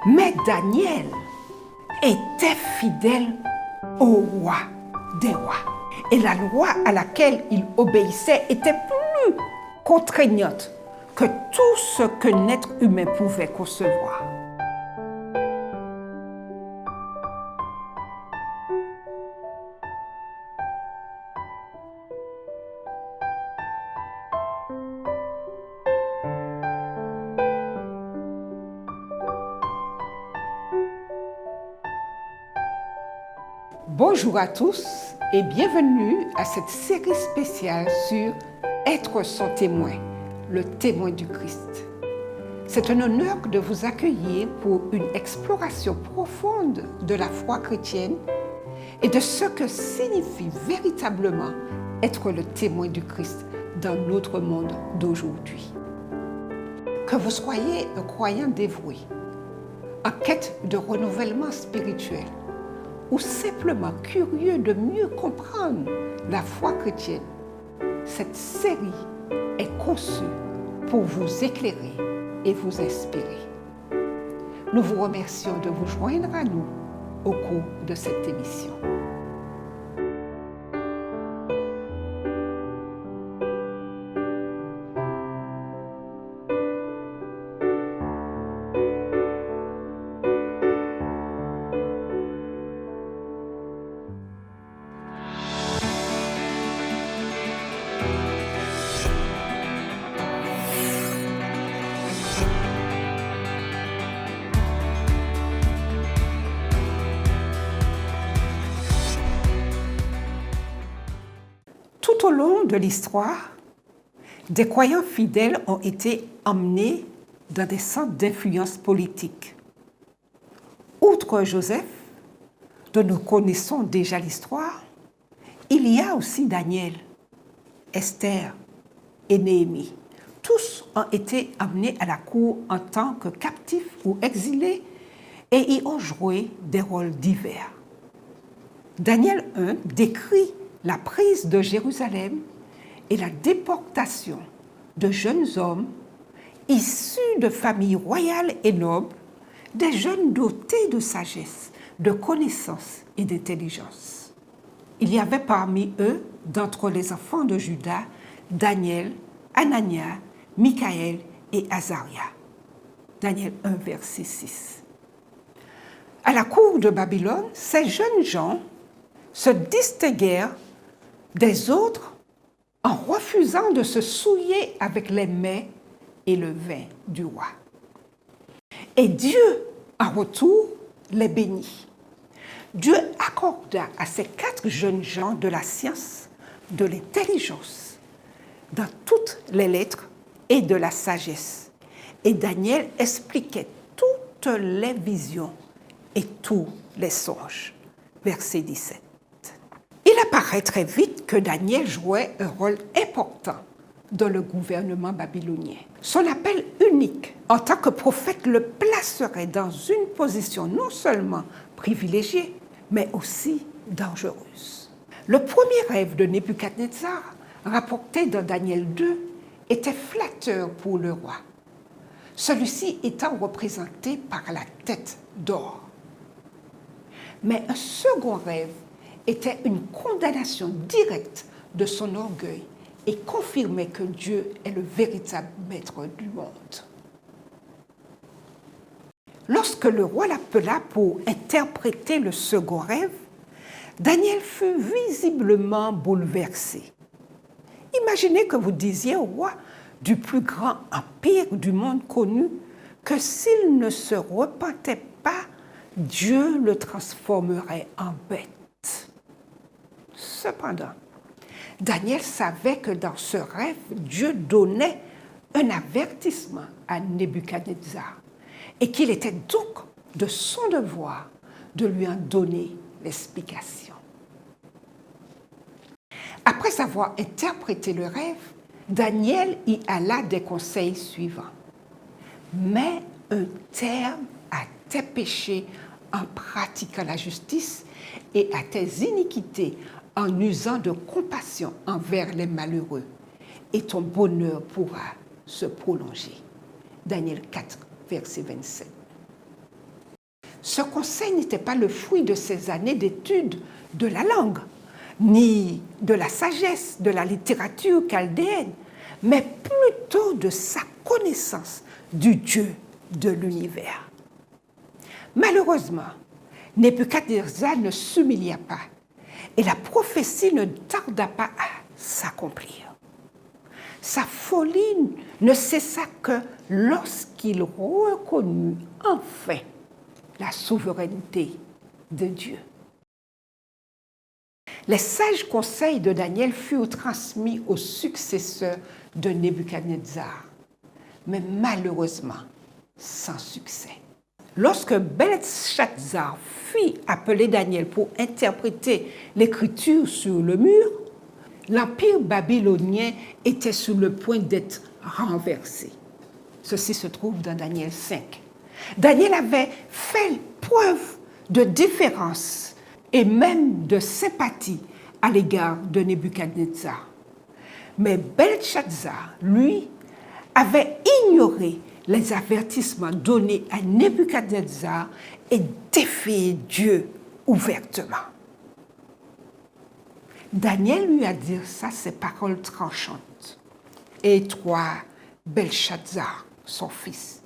Mais Daniel était fidèle au roi des rois. Et la loi à laquelle il obéissait était plus contraignante que tout ce qu'un être humain pouvait concevoir. Bonjour à tous et bienvenue à cette série spéciale sur Être son témoin, le témoin du Christ. C'est un honneur de vous accueillir pour une exploration profonde de la foi chrétienne et de ce que signifie véritablement être le témoin du Christ dans notre monde d'aujourd'hui. Que vous soyez un croyant dévoué, en quête de renouvellement spirituel, ou simplement curieux de mieux comprendre la foi chrétienne, cette série est conçue pour vous éclairer et vous inspirer. Nous vous remercions de vous joindre à nous au cours de cette émission. Tout au long de l'histoire, des croyants fidèles ont été emmenés dans des centres d'influence politique. Outre Joseph, dont nous connaissons déjà l'histoire, il y a aussi Daniel, Esther et Néhémie. Tous ont été emmenés à la cour en tant que captifs ou exilés et y ont joué des rôles divers. Daniel 1 décrit la prise de Jérusalem et la déportation de jeunes hommes issus de familles royales et nobles, des jeunes dotés de sagesse, de connaissance et d'intelligence. Il y avait parmi eux, d'entre les enfants de Juda, Daniel, Anania, Michaël et Azaria. Daniel 1, verset 6. À la cour de Babylone, ces jeunes gens se distinguèrent des autres en refusant de se souiller avec les mets et le vin du roi. Et Dieu, en retour, les bénit. Dieu accorda à ces 4 jeunes gens de la science, de l'intelligence, dans toutes les lettres et de la sagesse. Et Daniel expliquait toutes les visions et tous les songes. Verset 17. Il apparaît très vite que Daniel jouait un rôle important dans le gouvernement babylonien. Son appel unique en tant que prophète le placerait dans une position non seulement privilégiée, mais aussi dangereuse. Le premier rêve de Nebuchadnezzar, rapporté dans Daniel 2, était flatteur pour le roi, celui-ci étant représenté par la tête d'or. Mais un second rêve était une condamnation directe de son orgueil et confirmait que Dieu est le véritable maître du monde. Lorsque le roi l'appela pour interpréter le second rêve, Daniel fut visiblement bouleversé. Imaginez que vous disiez au roi du plus grand empire du monde connu que s'il ne se repentait pas, Dieu le transformerait en bête. Cependant, Daniel savait que dans ce rêve, Dieu donnait un avertissement à Nebuchadnezzar et qu'il était donc de son devoir de lui en donner l'explication. Après avoir interprété le rêve, Daniel y alla des conseils suivants. Mets un terme à tes péchés en pratiquant la justice et à tes iniquités en usant de compassion envers les malheureux, et ton bonheur pourra se prolonger. Daniel 4, verset 27. ce conseil n'était pas le fruit de ses années d'études de la langue, ni de la sagesse de la littérature chaldéenne, mais plutôt de sa connaissance du Dieu de l'univers. Malheureusement, Nebuchadnezzar ne s'humilia pas et la prophétie ne tarda pas à s'accomplir. Sa folie ne cessa que lorsqu'il reconnut enfin la souveraineté de Dieu. Les sages conseils de Daniel furent transmis aux successeurs de Nebuchadnezzar, mais malheureusement sans succès. Lorsque Belteshazzar fit appeler Daniel pour interpréter l'écriture sur le mur, l'empire babylonien était sur le point d'être renversé. Ceci se trouve dans Daniel 5. Daniel avait fait preuve de déférence et même de sympathie à l'égard de Nebuchadnezzar. Mais Belteshazzar, lui, avait ignoré les avertissements donnés à Nebuchadnezzar et défié Dieu ouvertement. Daniel lui a dit ça, ces paroles tranchantes. « Et toi, Belteshazzar, son fils,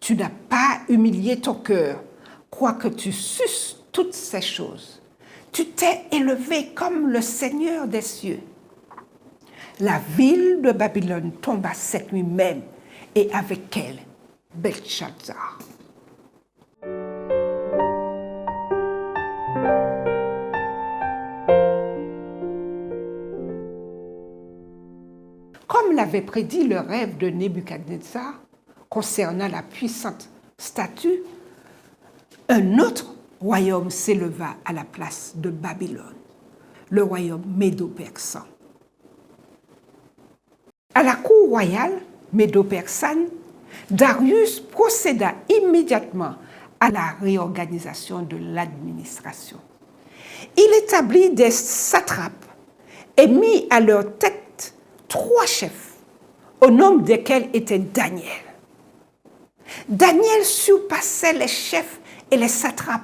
tu n'as pas humilié ton cœur, quoique tu susses toutes ces choses. Tu t'es élevé comme le Seigneur des cieux. La ville de Babylone tomba cette nuit même, et avec elle, Belteshazzar. » Comme l'avait prédit le rêve de Nebuchadnezzar concernant la puissante statue, un autre royaume s'éleva à la place de Babylone, le royaume médo-persan. À la cour royale médo-persane, Darius procéda immédiatement à la réorganisation de l'administration. Il établit des satrapes et mit à leur tête 3 chefs, au nombre desquels était Daniel. Daniel surpassait les chefs et les satrapes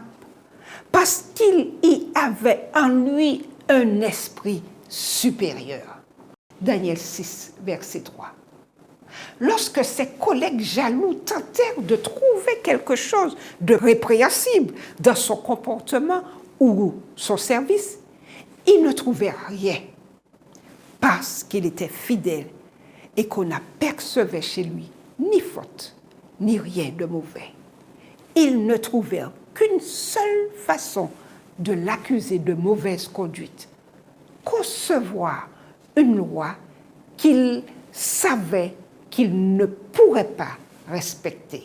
parce qu'il y avait en lui un esprit supérieur. Daniel 6, verset 3. Lorsque ses collègues jaloux tentèrent de trouver quelque chose de répréhensible dans son comportement ou son service, ils ne trouvèrent rien parce qu'il était fidèle et qu'on n'apercevait chez lui ni faute, ni rien de mauvais. Ils ne trouvèrent qu'une seule façon de l'accuser de mauvaise conduite, concevoir une loi qu'ils savaient qu'ils ne pourraient pas respecter.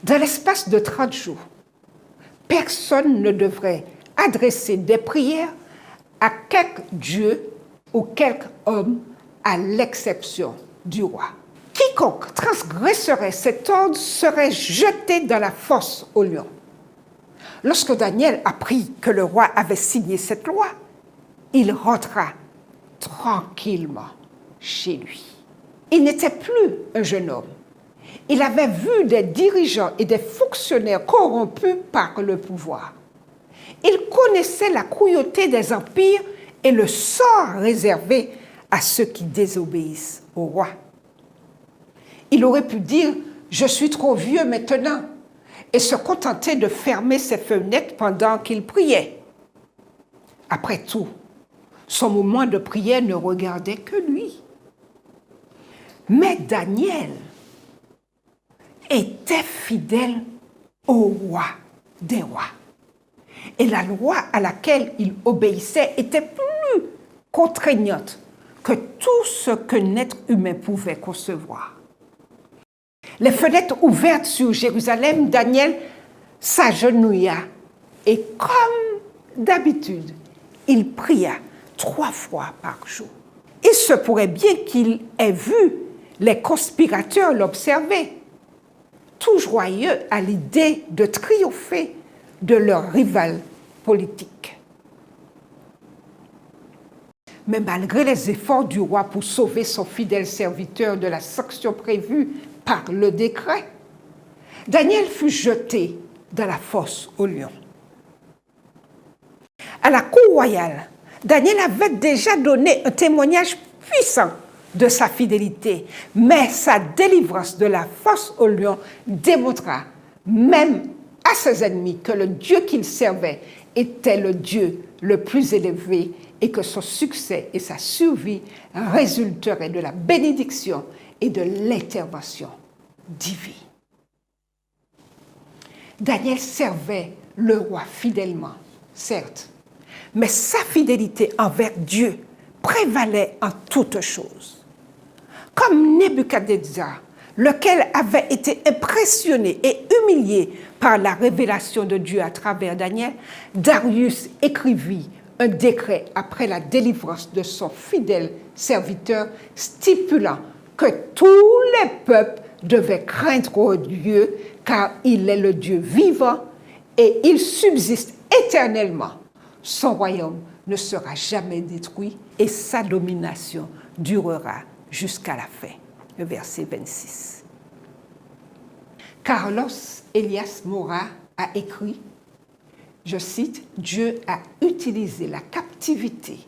Dans l'espace de 30 jours, personne ne devrait adresser des prières à quelque dieu ou quelque homme, à l'exception du roi. Quiconque transgresserait cet ordre serait jeté dans la fosse aux lions. Lorsque Daniel apprit que le roi avait signé cette loi, il rentra tranquillement chez lui. Il n'était plus un jeune homme. Il avait vu des dirigeants et des fonctionnaires corrompus par le pouvoir. Il connaissait la cruauté des empires et le sort réservé à ceux qui désobéissent au roi. Il aurait pu dire « Je suis trop vieux maintenant » et se contenter de fermer ses fenêtres pendant qu'il priait. Après tout, son moment de prière ne regardait que lui. Mais Daniel était fidèle au roi des rois. Et la loi à laquelle il obéissait était plus contraignante que tout ce qu'un être humain pouvait concevoir. Les fenêtres ouvertes sur Jérusalem, Daniel s'agenouilla et, comme d'habitude, il pria 3 fois par jour. Il se pourrait bien qu'il ait vu les conspirateurs l'observer, tout joyeux à l'idée de triompher de leur rival politique. Mais malgré les efforts du roi pour sauver son fidèle serviteur de la sanction prévue par le décret, Daniel fut jeté dans la fosse au lion. À la cour royale, Daniel avait déjà donné un témoignage puissant de sa fidélité, mais sa délivrance de la fosse au lion démontra même à ses ennemis que le Dieu qu'il servait était le Dieu le plus élevé et que son succès et sa survie résulteraient de la bénédiction et de l'intervention divine. Daniel servait le roi fidèlement, certes, mais sa fidélité envers Dieu prévalait en toutes choses. Comme Nebuchadnezzar, lequel avait été impressionné et humilié par la révélation de Dieu à travers Daniel, Darius écrivit un décret après la délivrance de son fidèle serviteur, stipulant que tous les peuples devaient craindre Dieu, car il est le Dieu vivant et il subsiste éternellement. Son royaume ne sera jamais détruit et sa domination durera jusqu'à la fin. Le verset 26. Carlos Elias Mora a écrit, je cite, « Dieu a utilisé la captivité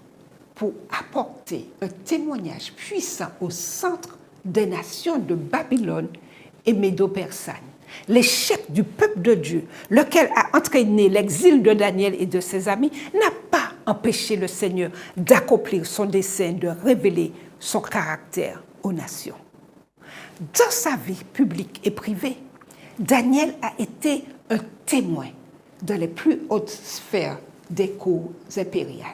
pour apporter un témoignage puissant au centre des nations de Babylone et Médo-Persane. L'échec du peuple de Dieu, lequel a entraîné l'exil de Daniel et de ses amis, n'a pas empêché le Seigneur d'accomplir son dessein de révéler son caractère aux nations. Dans sa vie publique et privée, Daniel a été un témoin dans les plus hautes sphères des cours impériales.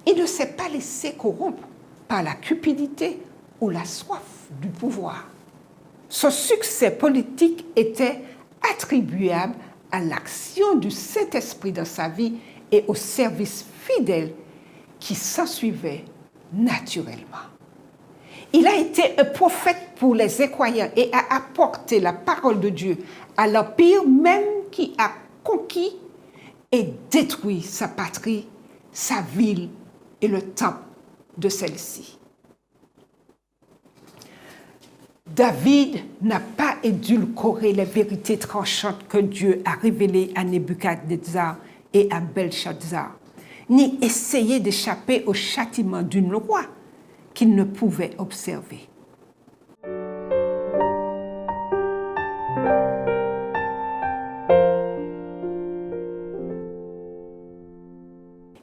Il ne s'est pas laissé corrompre par la cupidité ou la soif du pouvoir. Son succès politique était attribuable à l'action du Saint-Esprit dans sa vie et au service fidèle qui s'ensuivait naturellement. Il a été un prophète pour les incroyants et a apporté la parole de Dieu à l'empire même qui a conquis et détruit sa patrie, sa ville et le temple de celle-ci. David n'a pas édulcoré les vérités tranchantes que Dieu a révélées à Nebuchadnezzar et à Belshazzar, ni essayé d'échapper au châtiment d'une loi qu'il ne pouvait observer.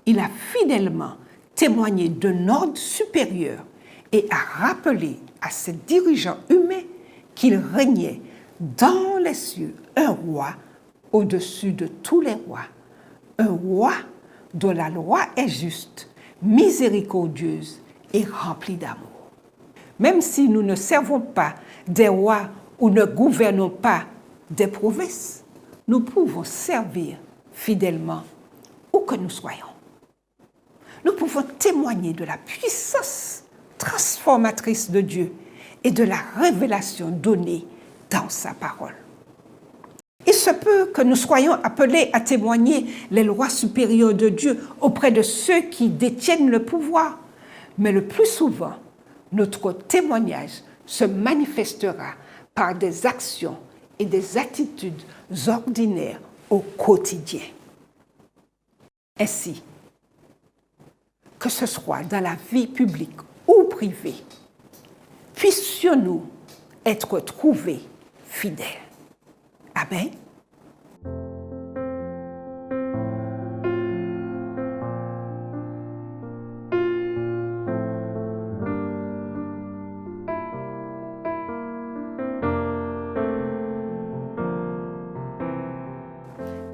Il a fidèlement témoigné d'un ordre supérieur et a rappelé à ses dirigeants humains qu'il régnait dans les cieux un roi au-dessus de tous les rois, un roi dont la loi est juste, miséricordieuse et remplie d'amour. Même si nous ne servons pas des rois ou ne gouvernons pas des provinces, nous pouvons servir fidèlement où que nous soyons. Nous pouvons témoigner de la puissance transformatrice de Dieu et de la révélation donnée dans sa parole. Il se peut que nous soyons appelés à témoigner les lois supérieures de Dieu auprès de ceux qui détiennent le pouvoir, mais le plus souvent, notre témoignage se manifestera par des actions et des attitudes ordinaires au quotidien. Ainsi, que ce soit dans la vie publique ou privée, puissions-nous être trouvés fidèles. Amen.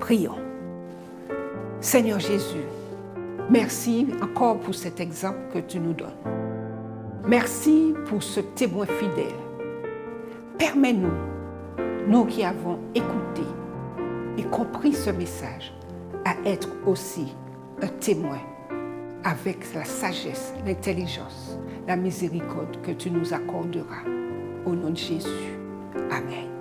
Prions. Seigneur Jésus, merci encore pour cet exemple que tu nous donnes. Merci pour ce témoin fidèle. Permets-nous, nous qui avons écouté et compris ce message, à être aussi un témoin avec la sagesse, l'intelligence, la miséricorde que tu nous accorderas. Au nom de Jésus. Amen.